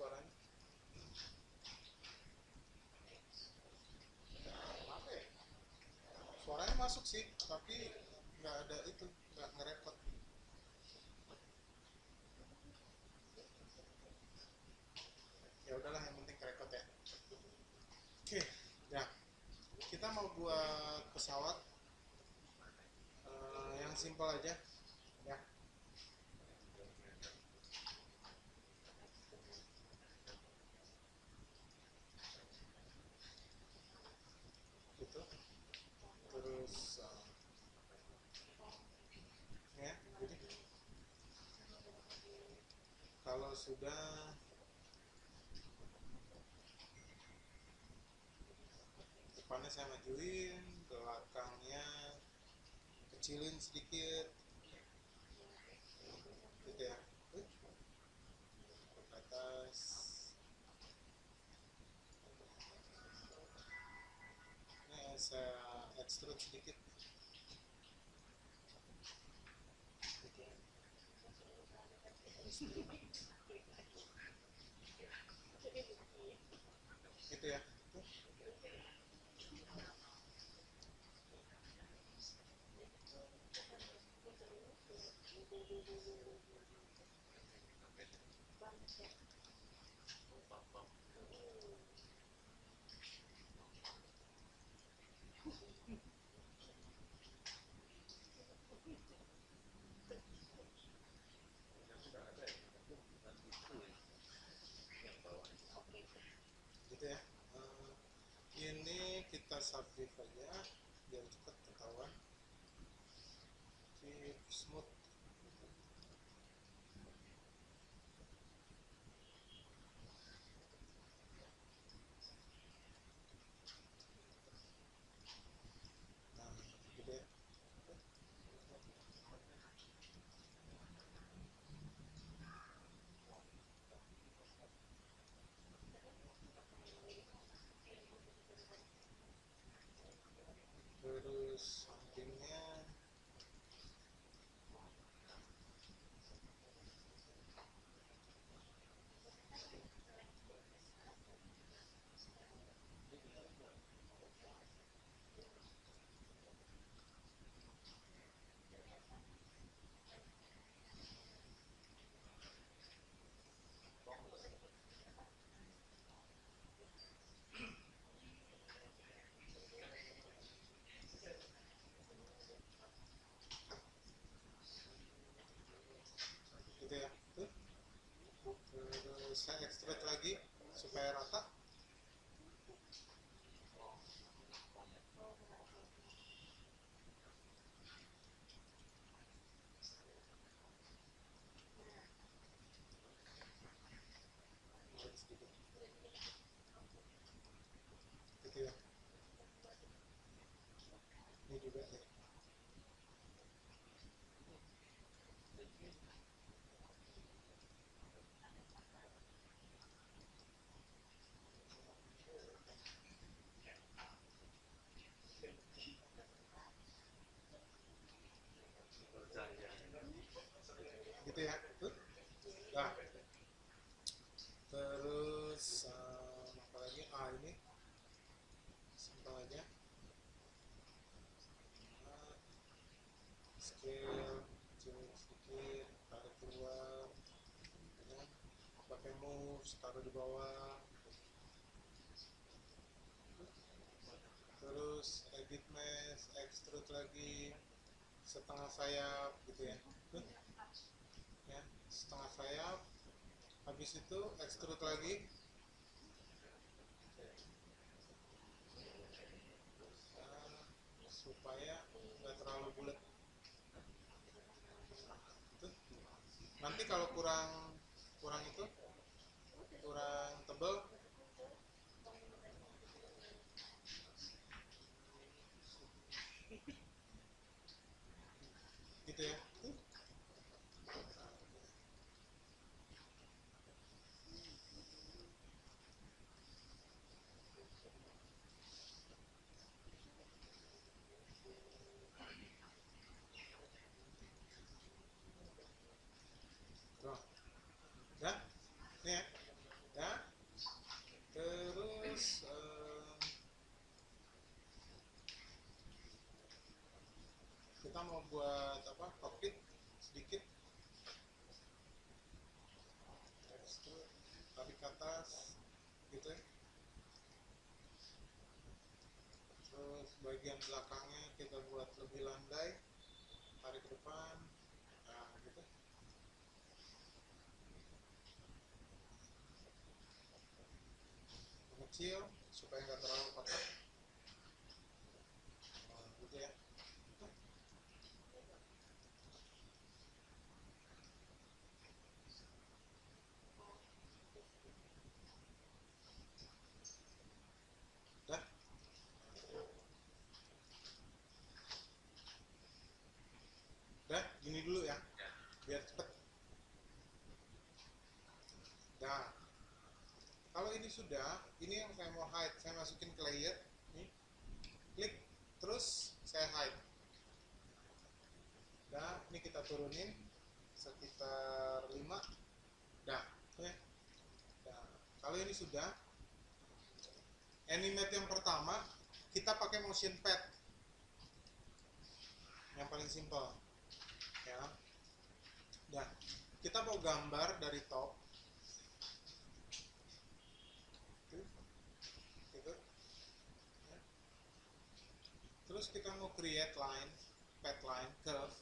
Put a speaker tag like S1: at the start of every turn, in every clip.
S1: suaranya? Apa ya? Suaranya masuk sih, tapi nggak ada itu, nggak ngerekod. Ya udahlah, yang penting kerekod ya. Oke, ya kita mau buat pesawat yang simpel aja, ya. Gitu. Terus ya, jadi kalau sudah depannya saya majuin, belakangnya kecilin sedikit, gitu ya. Ke atas, ini saya extrude sedikit, gitu, gitu ya. Gitu ya. Eh, ini kita subdiv aja biar cepat ketahuan. Keep smooth. Nah, gitu ya. Terus sampingnya gitu ya. Tuh. Terus saya extrude lagi supaya rata. Sedikit. Gitu ya. Ini juga ya. Gitu ya. Tuh. Nah, terus apa lagi? Ini simpel aja. Nah, scale kecilin sedikit, tarik keluar, ya. Pakai mouse, taruh di bawah. Terus edit mesh, extrude lagi setengah sayap, gitu ya. Ya, setengah sayap. Habis itu extrude lagi, supaya nggak terlalu bulat. Gitu. Nanti kalau kurang kurang itu kurang tebal, gitu ya. Tuh. Ya, ini ya, buat apa, cockpit sedikit, extrude, tarik ke atas gitu ya. Terus bagian belakangnya kita buat lebih landai, tarik ke depan, nah gitu. Kecil supaya nggak terlalu kotak, nah, gitu ya. Dah, dah, gini dulu ya, biar cepet. Nah, kalau ini sudah, ini yang saya mau hide, saya masukin ke layer, nih, klik, terus saya hide. Nah, ini kita turunin sekitar 5. Dah, ya. Nah, kalau ini sudah, animate yang pertama kita pakai motion pad yang paling simple, ya. Nah, kita mau gambar dari top, gitu. Ya. Terus kita mau create line, pad line, curve.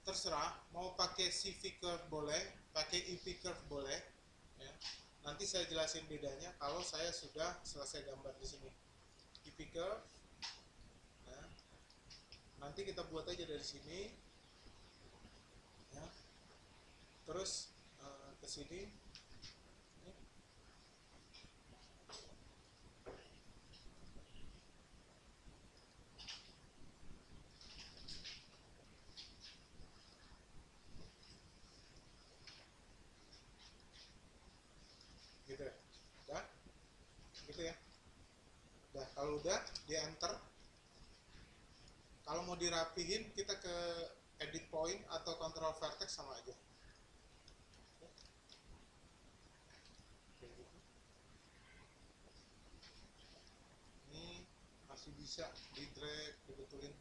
S1: Terserah, mau pakai CV curve boleh, pakai EP curve boleh, ya. Nanti saya jelasin bedanya kalau saya sudah selesai gambar di sini. EP curve, nah, nanti kita buat aja dari sini, ya. Terus ke sini, gitu ya. Udah, gitu ya. Nah, kalau udah di enter, kalau mau dirapihin kita ke edit point atau control vertex sama aja. Ini masih bisa di drag, dibetulin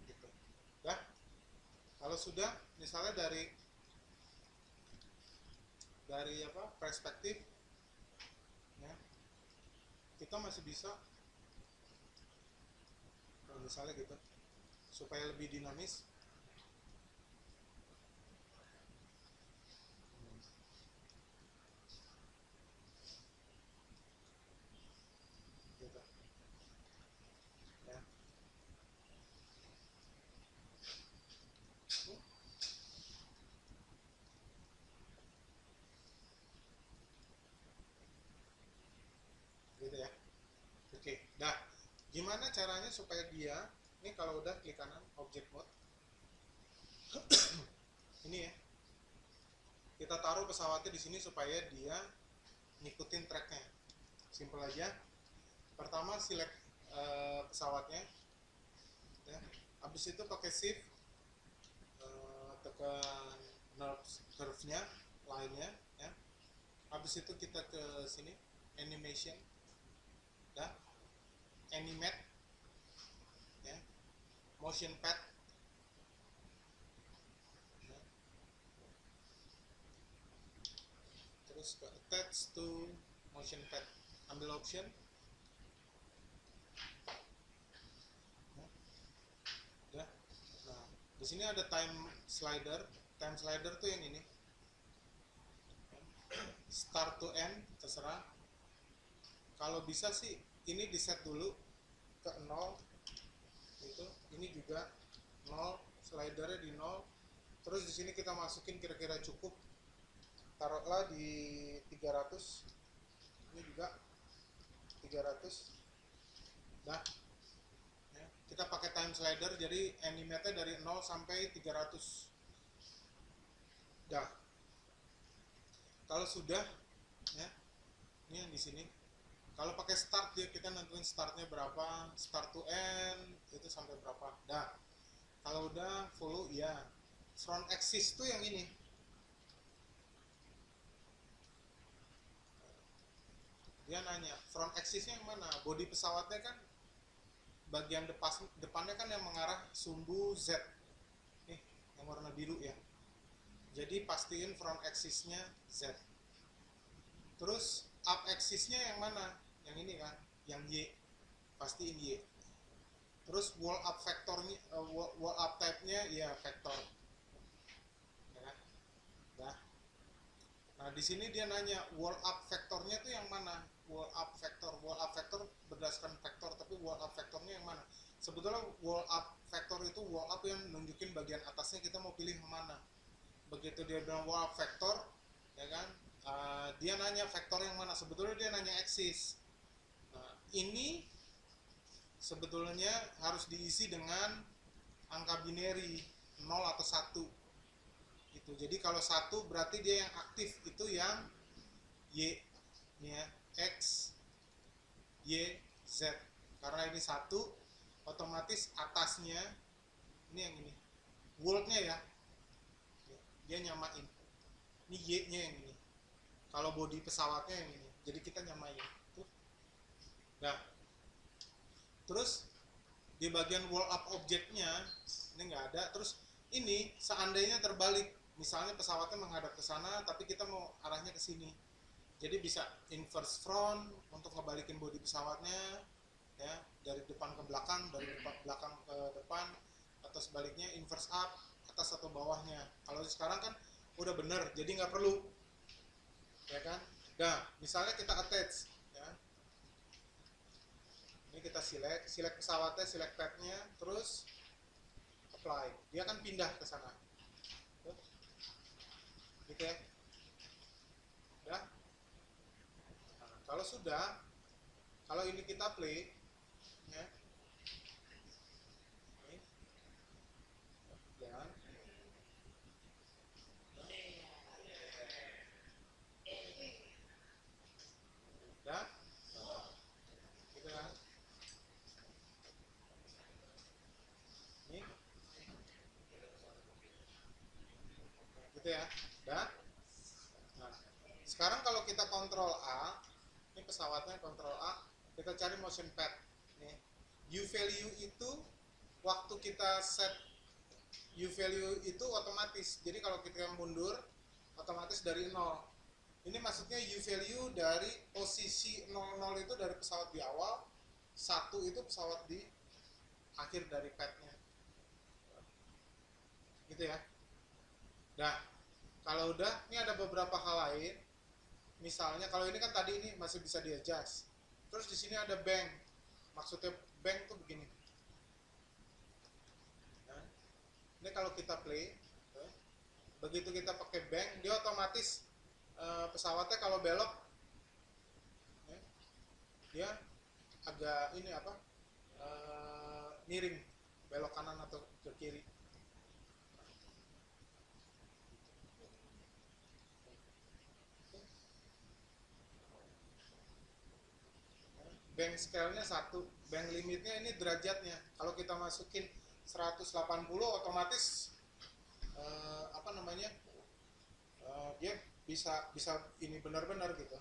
S1: gitu. Dah, kalau sudah misalnya dari apa, perspektif, ya, kita masih bisa, misalnya gitu, supaya lebih dinamis, gitu, ya. Gitu ya. Oke, nah gimana caranya supaya dia, ini kalau udah klik kanan object mode, ini ya, kita taruh pesawatnya di sini supaya dia ngikutin tracknya. Simple aja. Pertama select pesawatnya, ya. Habis itu pakai shift, tekan curve-nya, line-nya, ya. Habis itu kita ke sini animation, ya, animate, ya, motion pad, ya. Terus ke attach to motion pad, ambil option, ya. Nah, di sini ada time slider. Time slider tuh yang ini, start to end terserah. Kalau bisa sih ini di set dulu ke 0 gitu. Ini juga 0, slidernya di 0. Terus di sini kita masukin kira-kira cukup, taruhlah di 300. Ini juga 300. Nah, ya, kita pakai time slider jadi animate-nya dari 0 sampai 300. Dah. Kalau sudah, ya, ini yang di sini. Kalau pakai start dia, kita nentuin startnya berapa, start to end itu sampai berapa. Dah. Kalau udah follow, ya. Front axis tuh yang ini. Dia nanya front axisnya yang mana, body pesawatnya kan bagian depannya kan yang mengarah sumbu Z nih, yang warna biru ya. Jadi pastiin front axisnya Z. Terus up axisnya yang mana? Yang ini kan, yang Y. Pastiin Y. Terus wall up vektornya, wall up type-nya ya vektor. Ya kan? Nah, di sini dia nanya wall up vektornya itu yang mana? Wall up vektor berdasarkan vektor, tapi wall up vektornya yang mana? Sebetulnya wall up vektor itu wall up yang nunjukin bagian atasnya, kita mau pilih yang mana. Begitu dia bilang wall up vektor, ya kan? Dia nanya vektor yang mana? Sebetulnya dia nanya axis. Nah, ini sebetulnya harus diisi dengan angka binary 0 atau 1 gitu. Jadi kalau 1 berarti dia yang aktif itu yang Y ini ya, X Y Z. Karena ini 1 otomatis atasnya ini yang ini worldnya ya, dia nyamain ini Y nya yang ini, kalau body pesawatnya yang ini, jadi kita nyamain tuh. Nah, terus di bagian wall up objeknya ini nggak ada. Terus ini seandainya terbalik, misalnya pesawatnya menghadap ke sana tapi kita mau arahnya ke sini, jadi bisa inverse front untuk ngebalikin bodi pesawatnya ya, dari depan ke belakang, dari belakang ke depan, atau sebaliknya inverse up, atas atau bawahnya. Kalau sekarang kan udah bener, jadi nggak perlu ya kan. Nah, misalnya kita attach ya, ini kita select pesawatnya, select padnya, terus apply, dia akan pindah ke sana gitu ya. Ya, nah, kalau sudah, kalau ini kita play ya, ini jangan ya, gitu kan, ini gitu ya. Dan nah, sekarang kalau kita kontrol A, ini pesawatnya kontrol A, kita cari motion pad nih. U value itu waktu kita set U value itu otomatis, jadi kalau kita mundur otomatis dari 0. Ini maksudnya U value dari posisi 00 itu dari pesawat di awal, 1 itu pesawat di akhir dari padnya gitu ya. Nah, kalau udah, ini ada beberapa hal lain. Misalnya kalau ini kan tadi ini masih bisa di adjust. Terus di sini ada bank. Maksudnya bank tuh begini. Nah, ini kalau kita play, begitu kita pakai bank, dia otomatis pesawatnya kalau belok, dia agak ini apa, miring, belok kanan atau ke kiri. Bank scale-nya 1, bank limitnya ini derajatnya. Kalau kita masukin 180 otomatis apa namanya, dia bisa ini benar-benar gitu,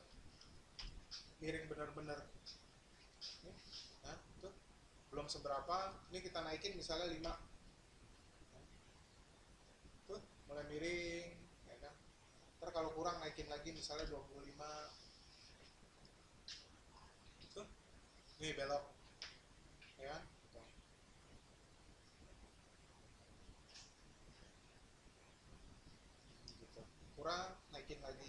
S1: miring benar-benar. Nah, itu belum seberapa. Ini kita naikin misalnya 5, tuh mulai miring ya kan. Ntar kalau kurang naikin lagi misalnya 25, tuh nih belok ya kan. Gitu. Kurang naikin lagi.